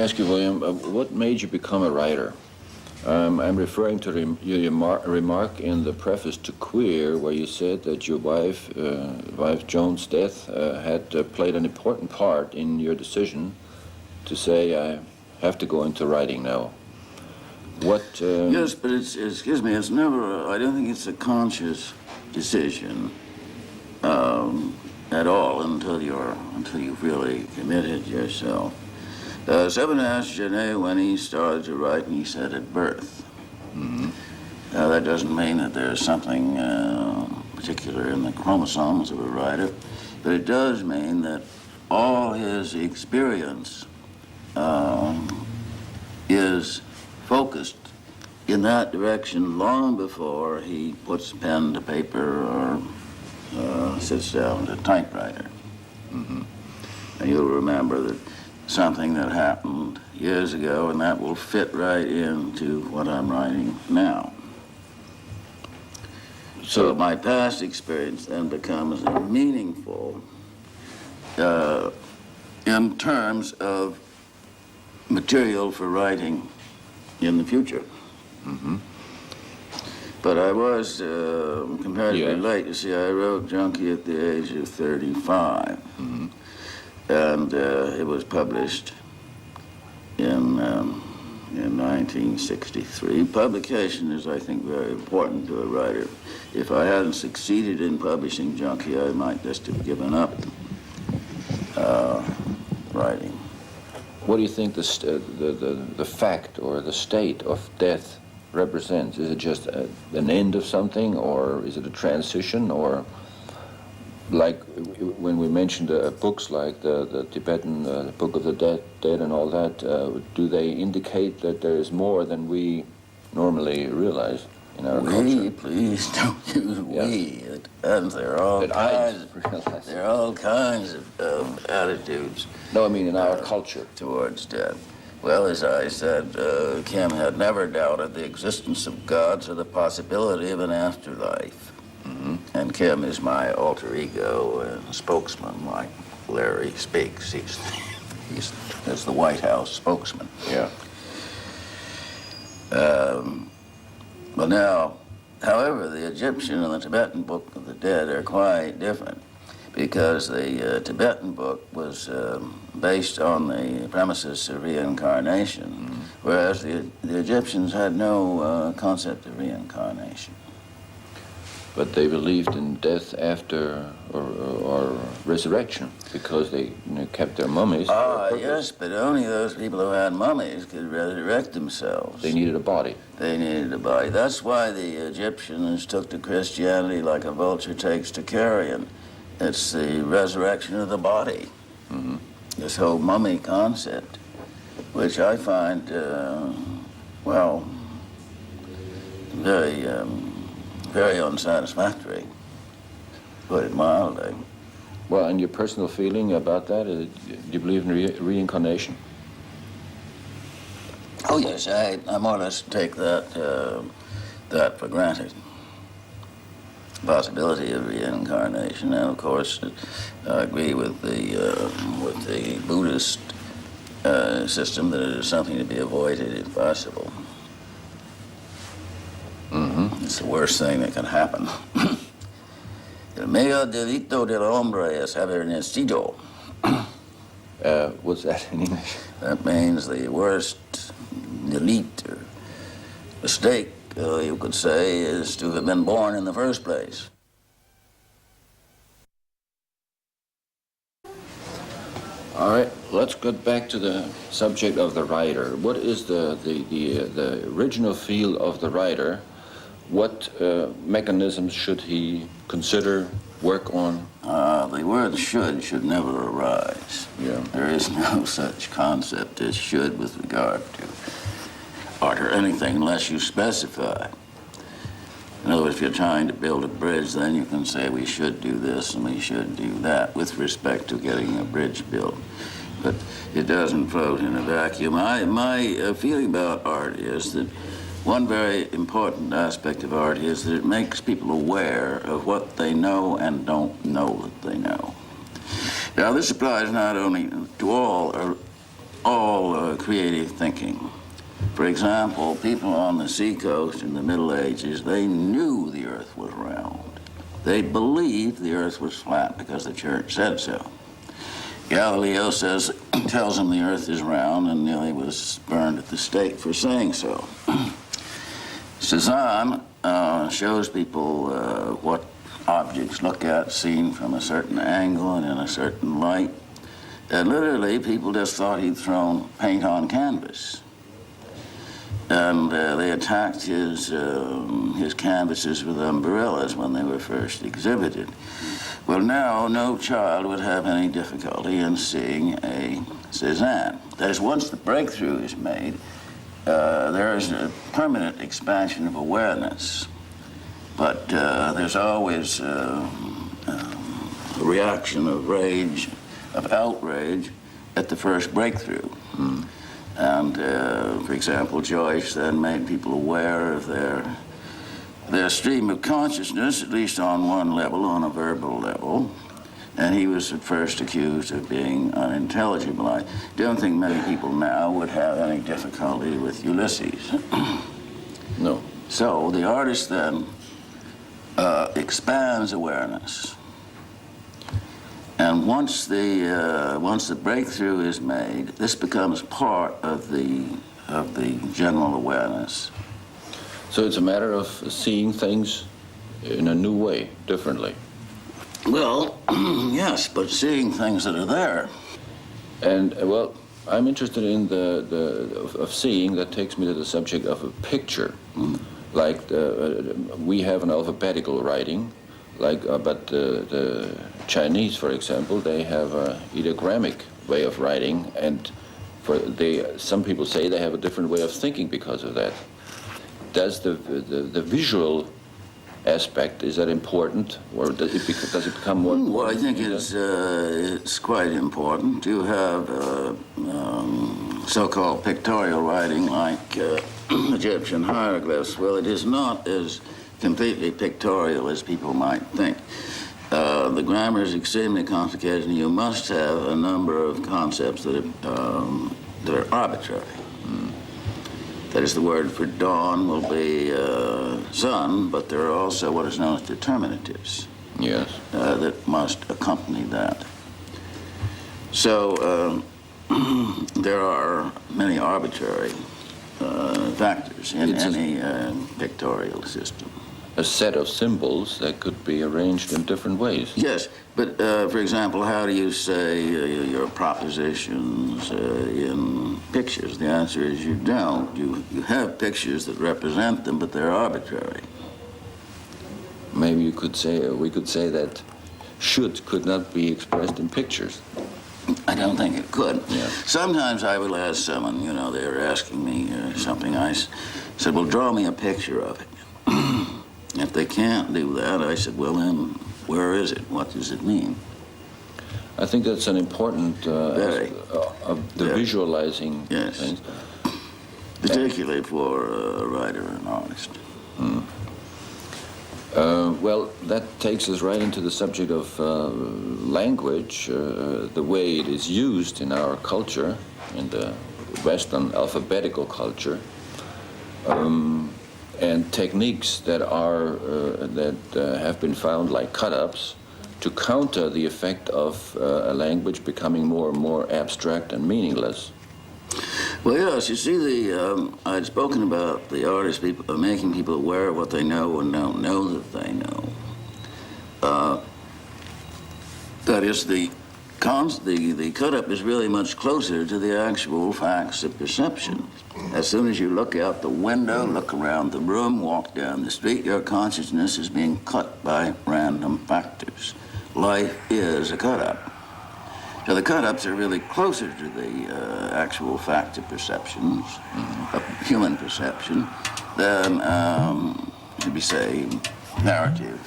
ask you, William, what made you become a writer? I'm referring to your remark in the preface to Queer, where you said that your wife Joan's death had played an important part in your decision to say, I have to go into writing now. What? Yes, but excuse me, it's never, I don't think it's a conscious decision at all until you've really committed yourself. Seven asked Genet when he started to write, and he said at birth. Mm-hmm. That doesn't mean that there's something particular in the chromosomes of a writer, but it does mean that all his experience is focused in that direction long before he puts pen to paper or sits down to typewriter. Mm-hmm. And you'll remember that something that happened years ago, and that will fit right into what I'm writing now. So my past experience then becomes meaningful in terms of material for writing in the future. Mm-hmm. But I was comparatively late. You see, I wrote Junkie at the age of 35. Mm-hmm. And it was published in 1963. Publication is, I think, very important to a writer. If I hadn't succeeded in publishing Junkie, I might just have given up writing. What do you think the fact or the state of death represents? Is it just an end of something, or is it a transition, or like when we mentioned books like the Tibetan Book of the Dead and all that, do they indicate that there is more than we normally realize in our culture? Please don't use we. And there are all kinds of attitudes. No, I mean in our culture. Towards death. Well, as I said, Kim had never doubted the existence of gods or the possibility of an afterlife. Mm-hmm. And Kim is my alter ego and spokesman, like Larry speaks. He's the White House spokesman. Yeah. Well, now, however, the Egyptian and the Tibetan Book of the Dead are quite different, because the Tibetan book was based on the premises of reincarnation, whereas the Egyptians had no concept of reincarnation. But they believed in death after or resurrection, because they kept their mummies. Yes, but only those people who had mummies could resurrect themselves. They needed a body. They needed a body. That's why the Egyptians took to Christianity like a vulture takes to carrion. It's the resurrection of the body. Mm-hmm. This whole mummy concept, which I find, very unsatisfactory, to put it mildly. Well, and your personal feeling about that, do you believe in reincarnation? Oh yes, I more or less take that for granted. Possibility of reincarnation, and of course, I agree with the Buddhist system that it is something to be avoided if possible. Mm-hmm. It's the worst thing that can happen. El mayor delito del hombre es haber nacido. What's that in English? That means the worst delete or mistake, you could say, is to have been born in the first place. All right, let's get back to the subject of the writer. What is the original feel of the writer? What mechanisms should he consider, work on? The word should never arise. Yeah. There is no such concept as should with regard to art or anything unless you specify. In other words, if you're trying to build a bridge, then you can say we should do this and we should do that with respect to getting a bridge built. But it doesn't float in a vacuum. My feeling about art is that one very important aspect of art is that it makes people aware of what they know and don't know that they know. Now, this applies not only to all all creative thinking. For example, people on the seacoast in the Middle Ages, they knew the earth was round. They believed the earth was flat because the church said so. Galileo tells them the earth is round, and nearly was burned at the stake for saying so. Cézanne shows people what objects look at seen from a certain angle and in a certain light. And literally, people just thought he'd thrown paint on canvas. And they attacked his canvases with umbrellas when they were first exhibited. Well, now no child would have any difficulty in seeing a Cézanne. That is, once the breakthrough is made, there is a permanent expansion of awareness. But there's always a reaction of rage, of outrage at the first breakthrough. Mm. And, for example, Joyce then made people aware of their stream of consciousness, at least on one level, on a verbal level. And he was at first accused of being unintelligible. I don't think many people now would have any difficulty with Ulysses. No. So the artist then expands awareness. And once the breakthrough is made, this becomes part of the general awareness. So it's a matter of seeing things in a new way, differently. Well, yes, but seeing things that are there. And well, I'm interested in of seeing. That takes me to the subject of a picture. Mm. Like we have an alphabetical writing. But the Chinese, for example, they have a ideogrammic way of writing, and some people say they have a different way of thinking because of that. Does the visual aspect, is that important, or does it become more important? Well, I think it's quite important to have so-called pictorial writing like Egyptian hieroglyphs. Well, it is not as completely pictorial as people might think. The grammar is extremely complicated, and you must have a number of concepts that are arbitrary. Mm. That is, the word for dawn will be sun, but there are also what is known as determinatives. Yes. That must accompany that. So there are many arbitrary factors in any pictorial system. A set of symbols that could be arranged in different ways. Yes, but for example, how do you say your propositions in pictures? The answer is you don't. You have pictures that represent them, but they're arbitrary. Maybe we could say that could not be expressed in pictures. I don't think it could. Yeah. Sometimes I will ask someone, they were asking me something. I said, well, draw me a picture of it. If they can't do that, I said, well, then, where is it? What does it mean? I think that's an important of the visualizing things. Particularly for a writer and artist. Mm. Well, that takes us right into the subject of language, the way it is used in our culture, in the Western alphabetical culture, and techniques that have been found, like cut-ups, to counter the effect of a language becoming more and more abstract and meaningless. Well, yes, you see, I'd spoken about the artists making people aware of what they know and don't know that they know. That is, the cut-up is really much closer to the actual facts of perception. As soon as you look out the window, look around the room, walk down the street, your consciousness is being cut by random factors. Life is a cut-up. So the cut-ups are really closer to the actual fact of perceptions, of human perception, than, should we say, narrative,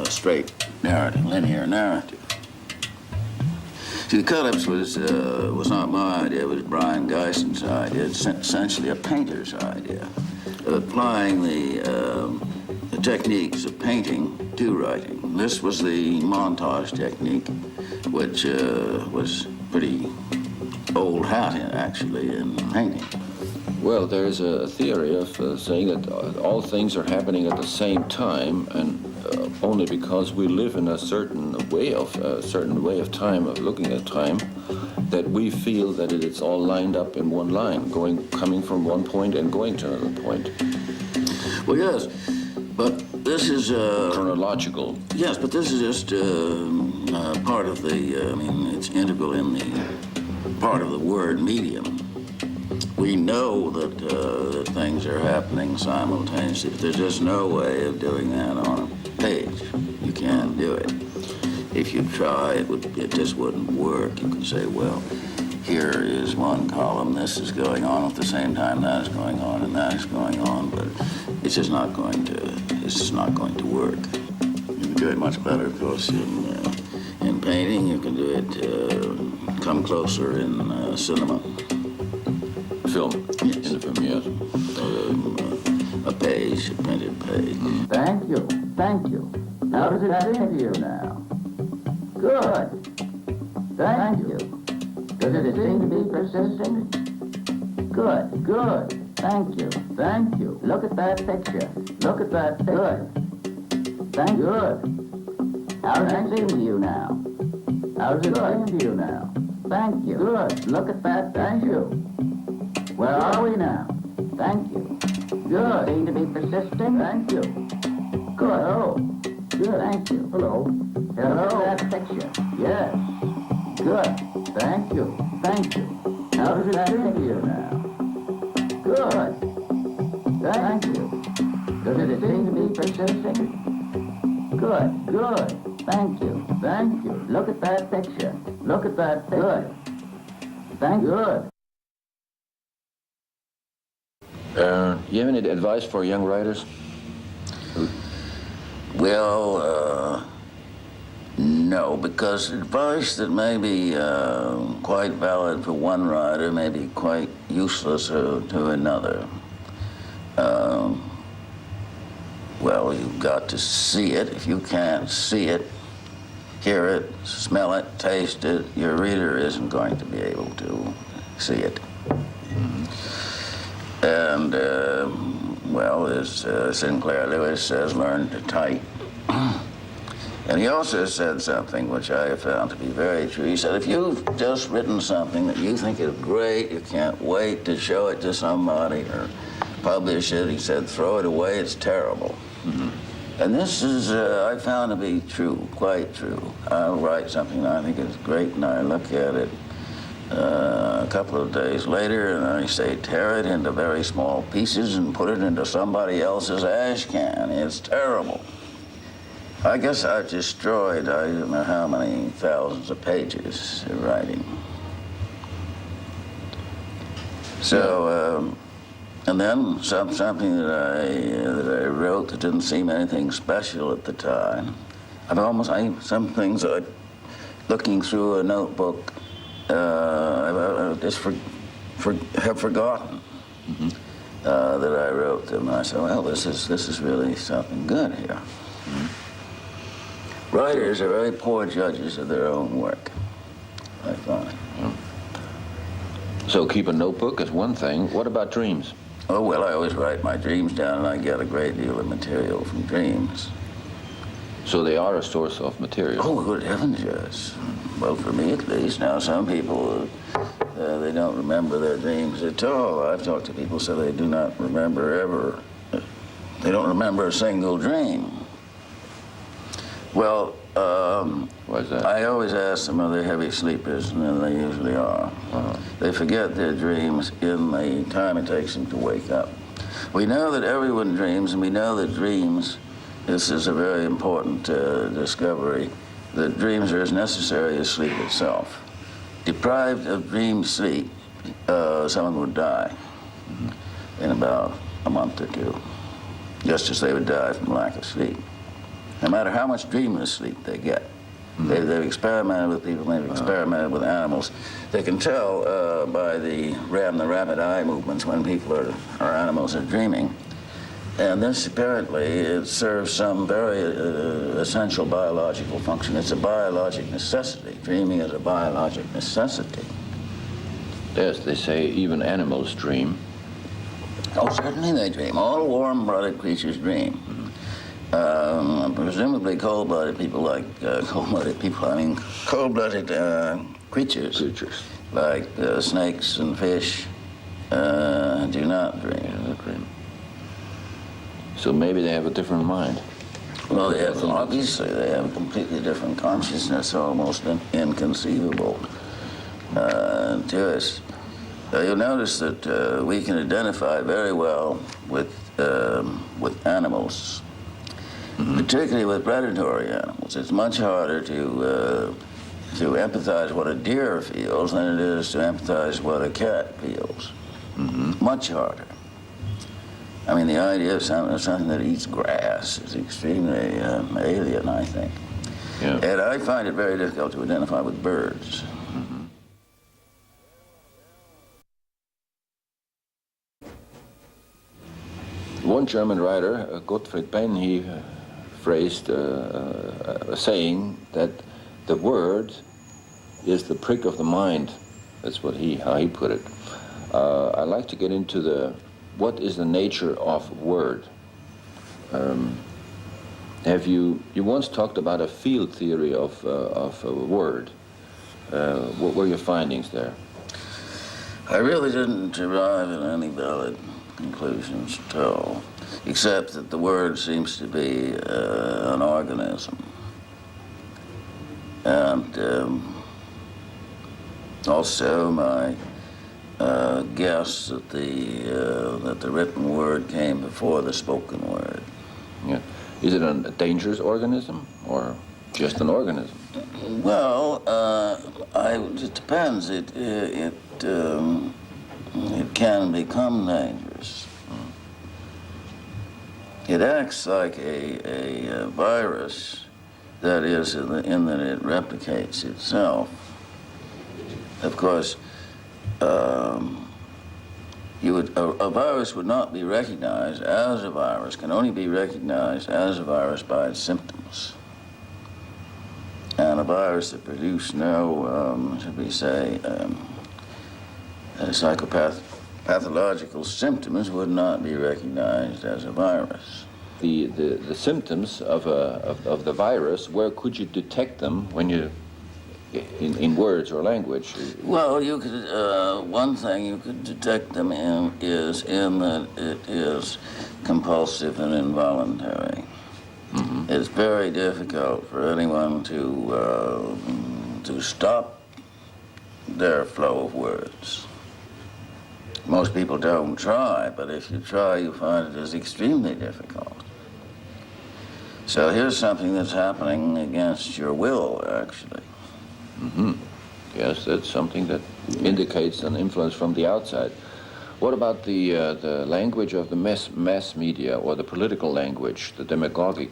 straight narrative, linear narrative. See, the cut-ups was not my idea, it was Brian Geison's idea. It's essentially a painter's idea, applying the techniques of painting to writing. This was the montage technique, which was pretty old hat, actually, in painting. Well, there's a theory of saying that all things are happening at the same time, and only because we live in a certain way of time, of looking at time, that we feel that it's all lined up in one line, coming from one point and going to another point. Well, yes, but this is chronological. Yes, but this is just part of the. I mean, it's integral in the part of the word medium. We know that things are happening simultaneously, but there's just no way of doing that on a page. You can't do it. If you try, it just wouldn't work. You could say, well, here is one column, this is going on at the same time, that is going on, and that is going on, but it's just not going to work. You can do it much better, of course, in painting. You can do it, come closer in cinema. Film. Yes. In the film, yes. A page, a printed page. Thank you, thank you. How does it seem to you now? Good. Thank you. Does it seem to be persistent? Good, good. Thank you, thank you. Look at that picture. Look at that picture. Good. Thank you. Good. How does it seem to you now? How does it seem to you now? Thank you. Good. Look at that. Thank you. Where are we now? Thank you. Good. Seem to be persisting? Thank you. Good. Oh. Good. Thank you. Hello. Hello. Look at that picture. Yes. Good. Thank you. Thank you. How does it seem to you now? Good. Thank you. Does it seem to be persisting? Good. Good. Thank you. Thank you. Look at that picture. Look at that picture. Good. Thank you. Good. You have any advice for young writers? Well, no, because advice that may be quite valid for one writer may be quite useless to another. Well, you've got to see it. If you can't see it, hear it, smell it, taste it, your reader isn't going to be able to see it. And, well, as Sinclair Lewis says, learn to type. And he also said something which I have found to be very true. He said, if you've just written something that you think is great, you can't wait to show it to somebody or publish it, he said, throw it away, it's terrible. Mm-hmm. And this is, I found to be true, quite true. I'll write something that I think is great, and I look at it a couple of days later, and I say, tear it into very small pieces and put it into somebody else's ash can. It's terrible. I guess I've destroyed, I don't know how many thousands of pages of writing. So, and then something that I wrote that didn't seem anything special at the time. Some things looking through a notebook, I just have forgotten that I wrote them. And I said, well, this is really something good here. Mm-hmm. Writers are very poor judges of their own work, I find. So keep a notebook is one thing. What about dreams? Oh, well, I always write my dreams down, and I get a great deal of material from dreams. So they are a source of material? Oh, good heavens, yes. Well, for me at least. Now, some people, they don't remember their dreams at all. I've talked to people who say they do not remember ever. They don't remember a single dream. Well, why is that? I always ask them, are they heavy sleepers? And they usually are. Uh-huh. They forget their dreams in the time it takes them to wake up. We know that everyone dreams, and we know that dreams, this is a very important discovery, that dreams are as necessary as sleep itself. Deprived of dream sleep, someone would die in about a month or two, just as they would die from lack of sleep, no matter how much dreamless sleep they get. They've experimented with people, they've experimented with animals. They can tell by the rapid eye movements when people or animals are dreaming. And this apparently, it serves some very essential biological function. It's a biologic necessity. Dreaming is a biologic necessity. Yes, they say even animals dream. Oh, certainly they dream. All warm-blooded creatures dream. Presumably cold-blooded people like cold-blooded creatures like snakes and fish do not dream. Yeah, they dream. So maybe they have a different mind. Well, they have, obviously, they have a completely different consciousness, almost inconceivable to us. You'll notice that we can identify very well with animals, particularly with predatory animals. It's much harder to empathize what a deer feels than it is to empathize what a cat feels. Much harder. I mean, the idea of something that eats grass is extremely alien, I think. Yeah. And I find it very difficult to identify with birds. One German writer, Gottfried Benn, he phrased a saying that the word is the prick of the mind. That's how he put it. I'd like to get into what is the nature of word. You once talked about a field theory of a word. What were your findings there? I really didn't arrive at any valid conclusions at all, except that the word seems to be an organism. And also my guess that the written word came before the spoken word. Yeah. Is it a dangerous organism or just an organism? Well, it depends. It can become dangerous. It acts like a virus, that is, in that it replicates itself. Of course, a virus would not be recognized as a virus, can only be recognized as a virus by its symptoms. And a virus that produced no, should we say, pathological symptoms would not be recognized as a virus. The symptoms of the virus, where could you detect them when you, in words or language? Well, you could, one thing you could detect them is that it is compulsive and involuntary. It's very difficult for anyone to stop their flow of words. Most people don't try, but if you try, you find it is extremely difficult. So here's something that's happening against your will, actually. Yes, that's something that indicates an influence from the outside. What about the language of the mass media, or the political language, the demagogic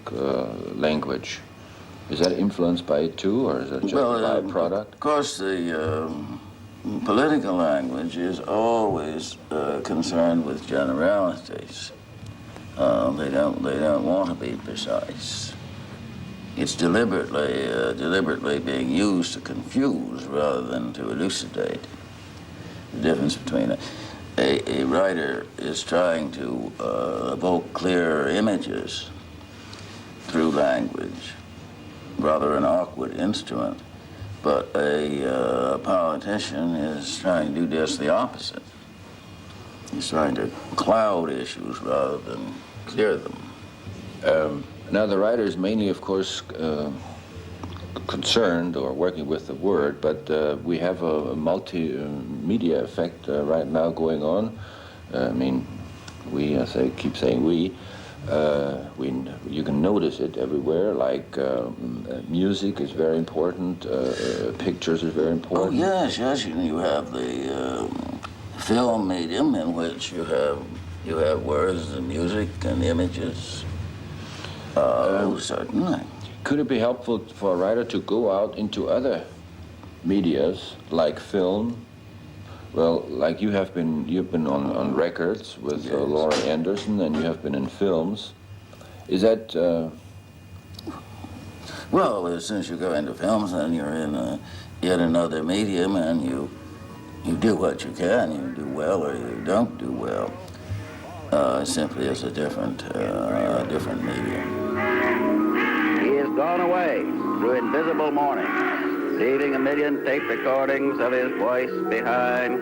language? Is that influenced by it too, or is that just a byproduct? Of course, the political language is always concerned with generalities. They don't want to be precise. It's deliberately being used to confuse rather than to elucidate. The difference between a writer is trying to evoke clear images through language, rather an awkward instrument, but a politician is trying to do just the opposite. He's trying to cloud issues rather than clear them. Now, the writer is mainly, of course, concerned or working with the word, but we have a multimedia effect right now going on. I mean, keep saying we. You can notice it everywhere, like music is very important, pictures is very important. Oh, yes, you have the film medium in which you have words and music and images. Certainly. Could it be helpful for a writer to go out into other medias, like film? Well, like you've been on records with Yes. Laura Anderson, and you have been in films. Is that? Well, since you go into films, then you're in yet another medium, and You do what you can, you do well or you don't do well. It simply is a different medium. He is gone away through invisible mornings, leaving a million tape recordings of his voice behind,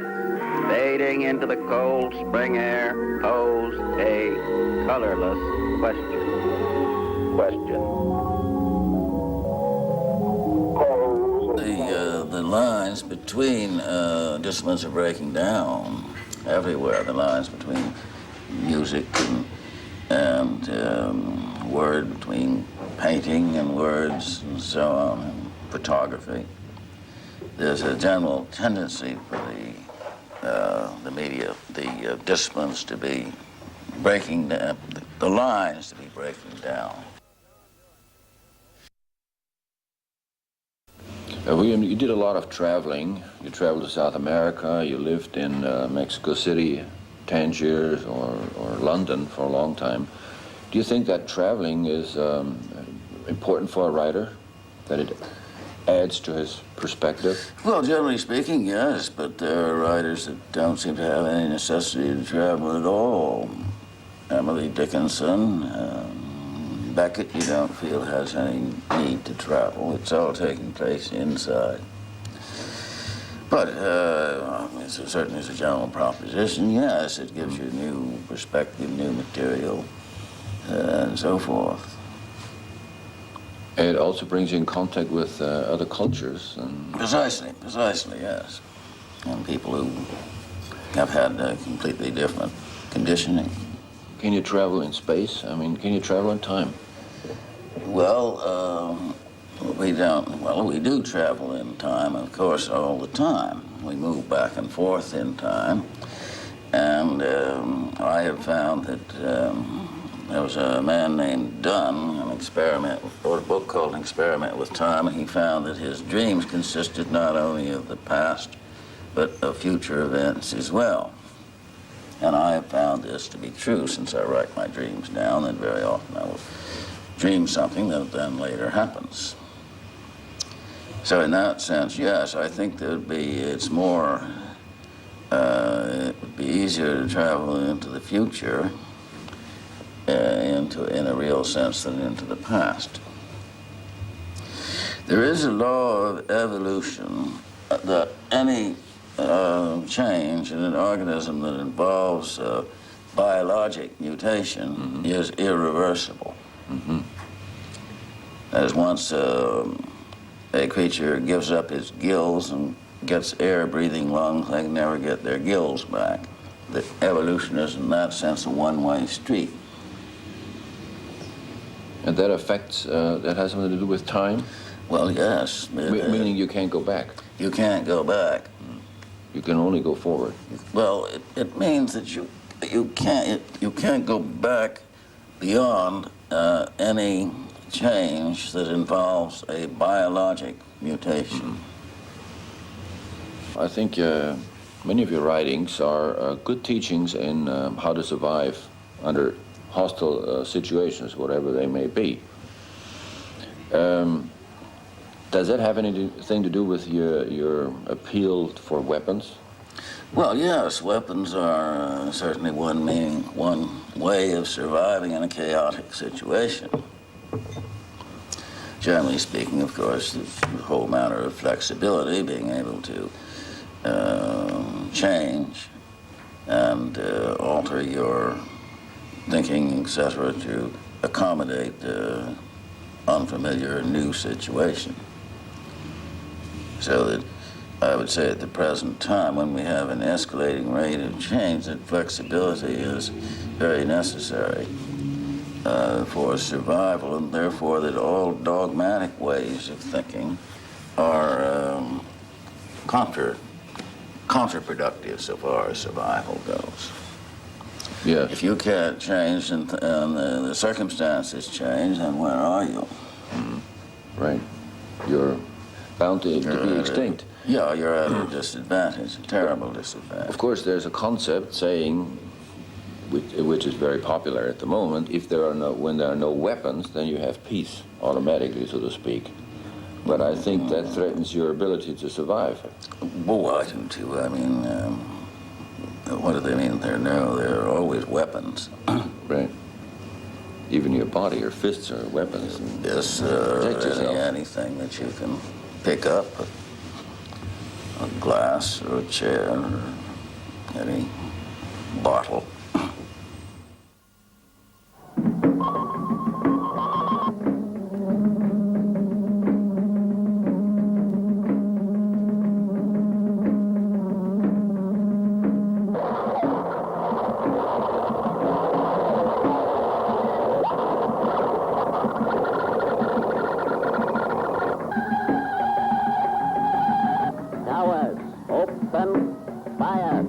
fading into the cold spring air, posed a colorless question. The lines between disciplines are breaking down everywhere. The lines between music and word, between painting and words and so on, and photography. There's a general tendency for the media, the disciplines to be breaking down, the lines to be breaking down. William, you did a lot of traveling. You traveled to South America. You lived in Mexico City, Tangier, or London for a long time. Do you think that traveling is important for a writer? That it adds to his perspective? Well, generally speaking, yes, but there are writers that don't seem to have any necessity to travel at all. Emily Dickinson, Beckett, you don't feel has any need to travel. It's all taking place inside. But certainly as a general proposition, yes, it gives you new perspective, new material, and so forth. It also brings you in contact with other cultures. And Precisely, yes. And people who have had completely different conditioning. can you travel in space? I mean, can you travel in time? Well, we don't. Well, we do travel in time, of course, all the time. We move back and forth in time. And I have found that there was a man named Dunn, wrote a book called An Experiment with Time, and he found that his dreams consisted not only of the past, but of future events as well. And I have found this to be true since I write my dreams down, and very often I will dream something that then later happens. So in that sense, yes, I think it would be easier to travel into the future in a real sense than into the past. There is a law of evolution that any change in an organism that involves biologic mutation is irreversible. As once a creature gives up its gills and gets air-breathing lungs, they can never get their gills back. The evolution is, in that sense, a one-way street. And that affects, that has something to do with time? Well, yes. Meaning you can't go back? You can't go back. You can only go forward. Well, it means that you can't go back beyond any change that involves a biologic mutation. I think many of your writings are good teachings in how to survive under hostile situations, whatever they may be. Does that have anything to do with your appeal for weapons? Well, yes, weapons are certainly one way of surviving in a chaotic situation. Generally speaking, of course, the whole matter of flexibility, being able to change and alter your thinking, etc., to accommodate unfamiliar new situation. So that I would say at the present time, when we have an escalating rate of change, that flexibility is very necessary for survival, and therefore that all dogmatic ways of thinking are counterproductive so far as survival goes. Yes. If you can't change and the circumstances change, then where are you? Right. You're bound to be extinct. Yeah, you're at a disadvantage, a terrible disadvantage. Of course, there's a concept saying, which is very popular at the moment, when there are no weapons, then you have peace automatically, so to speak. But I think that threatens your ability to survive. Well, I do too. I mean, what do they mean? They're always weapons. Right. Even your body, your fists are weapons. And Yes, protect yourself. anything that you can pick up, a glass or a chair or any bottle. Towers, open fire.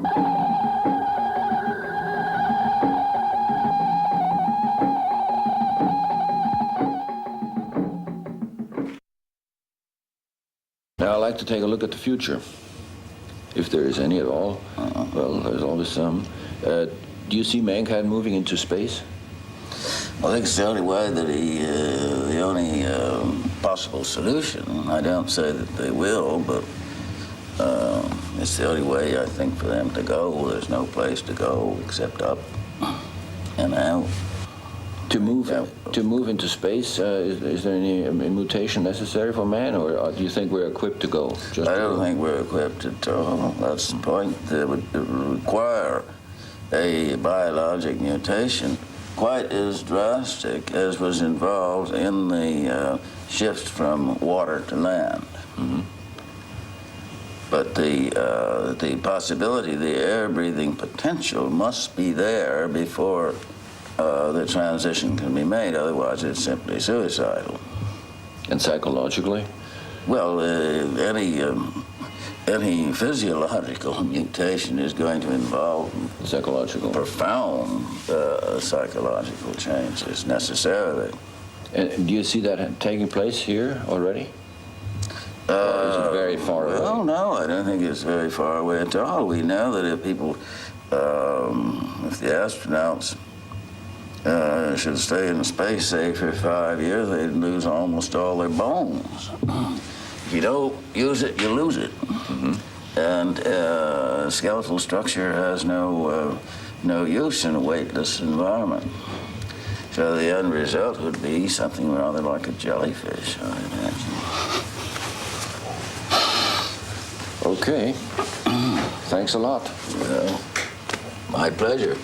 Now, I'd like to take a look at the future, if there is any at all. Well, there's always some. Do you see mankind moving into space? Well, I think it's the only way that the only possible solution. I don't say that they will, but it's the only way, I think, for them to go. There's no place to go except up and out. To move Yeah. to move into space, is there any mutation necessary for man, or do you think we're equipped to go? Just I to don't go? think we're equipped at all. That's the point. It would require a biologic mutation quite as drastic as was involved in the shift from water to land. Mm-hmm. But the possibility, the air-breathing potential must be there before the transition can be made. Otherwise, it's simply suicidal. And psychologically? Well, any physiological mutation is going to involve Psychological. profound psychological changes necessarily. And do you see that taking place here already? Or is it very far away? Well, no, I don't think it's very far away at all. We know that if people, if the astronauts should stay in space, say, for 5 years, they'd lose almost all their bones. If you don't use it, you lose it. Mm-hmm. And skeletal structure has no use in a weightless environment. So the end result would be something rather like a jellyfish, I imagine. Okay. Thanks a lot. Well, my pleasure.